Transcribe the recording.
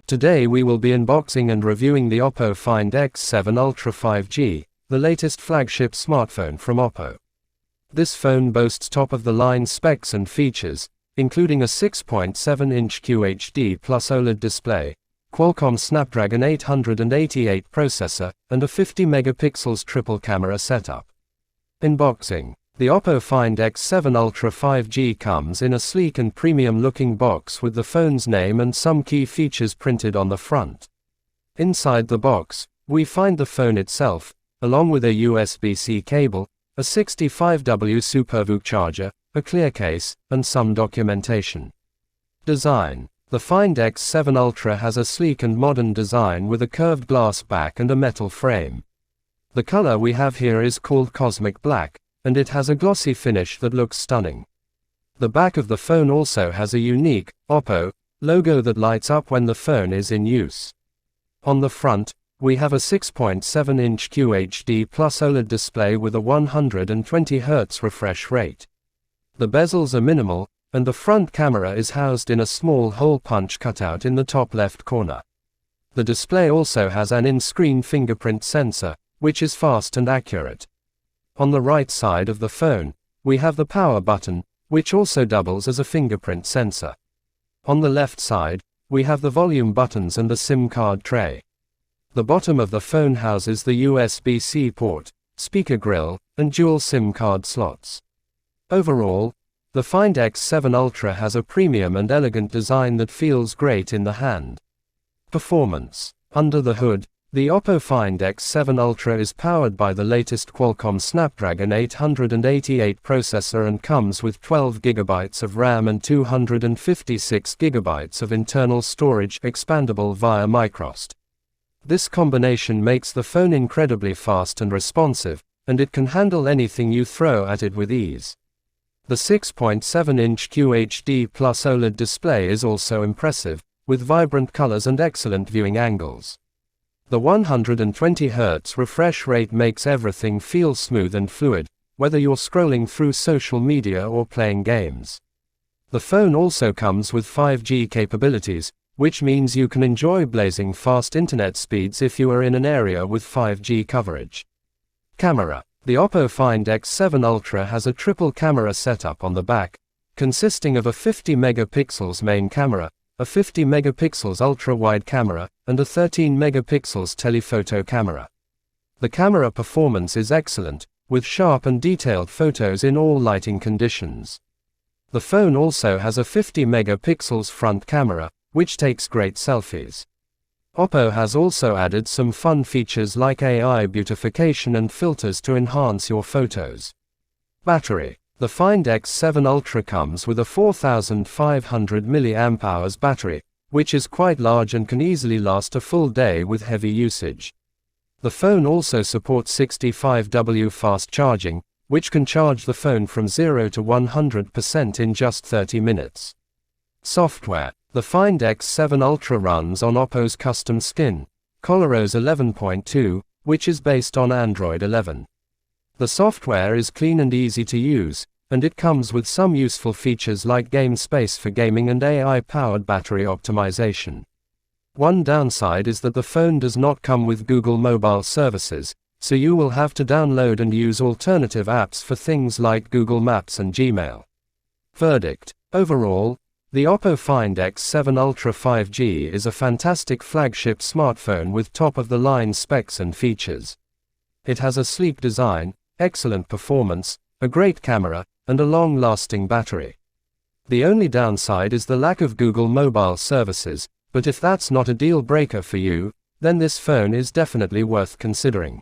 Today we will be unboxing and reviewing the Oppo Find X7 Ultra 5G, the latest flagship smartphone from Oppo. This phone boasts top-of-the-line specs and features, including a 6.7-inch QHD Plus OLED display, Qualcomm Snapdragon 888 processor, and a 50-megapixels triple camera setup. Unboxing. The Oppo Find X7 Ultra 5G comes in a sleek and premium-looking box with the phone's name and some key features printed on the front. Inside the box, we find the phone itself, along with a USB-C cable, a 65W SuperVOOC charger, a clear case, and some documentation. Design. The Find X7 Ultra has a sleek and modern design with a curved glass back and a metal frame. The color we have here is called Cosmic Black, and it has a glossy finish that looks stunning. The back of the phone also has a unique, Oppo, logo that lights up when the phone is in use. On the front, we have a 6.7-inch QHD Plus OLED display with a 120Hz refresh rate. The bezels are minimal, and the front camera is housed in a small hole punch cutout in the top left corner. The display also has an in-screen fingerprint sensor, which is fast and accurate. On the right side of the phone, we have the power button, which also doubles as a fingerprint sensor. On the left side, we have the volume buttons and the SIM card tray. The bottom of the phone houses the USB-C port, speaker grill, and dual SIM card slots. Overall, the Find X7 Ultra has a premium and elegant design that feels great in the hand. Performance. Under the hood, the Oppo Find X7 Ultra is powered by the latest Qualcomm Snapdragon 888 processor and comes with 12GB of RAM and 256GB of internal storage expandable via microSD. This combination makes the phone incredibly fast and responsive, and it can handle anything you throw at it with ease. The 6.7-inch QHD Plus OLED display is also impressive, with vibrant colors and excellent viewing angles. The 120Hz refresh rate makes everything feel smooth and fluid, whether you're scrolling through social media or playing games. The phone also comes with 5G capabilities, which means you can enjoy blazing fast internet speeds if you are in an area with 5G coverage. Camera. The Oppo Find X7 Ultra has a triple camera setup on the back, consisting of a 50-megapixels main camera, a 50-megapixels ultra-wide camera, and a 13-megapixels telephoto camera. The camera performance is excellent, with sharp and detailed photos in all lighting conditions. The phone also has a 50-megapixels front camera, which takes great selfies. Oppo has also added some fun features like AI beautification and filters to enhance your photos. Battery. The Find X7 Ultra comes with a 4500 mAh battery, which is quite large and can easily last a full day with heavy usage. The phone also supports 65W fast charging, which can charge the phone from 0 to 100% in just 30 minutes. Software. The Find X7 Ultra runs on Oppo's custom skin, coloros 11.2, which is based on Android 11. The software is clean and easy to use, and it comes with some useful features like game space for gaming and AI-powered battery optimization. One downside is that the phone does not come with Google mobile services, so you will have to download and use alternative apps for things like Google Maps and Gmail. Verdict. Overall, the Oppo Find X7 Ultra 5G is a fantastic flagship smartphone with top-of-the-line specs and features. It has a sleek design, excellent performance, a great camera, and a long-lasting battery. The only downside is the lack of Google mobile services, but if that's not a deal breaker for you, then this phone is definitely worth considering.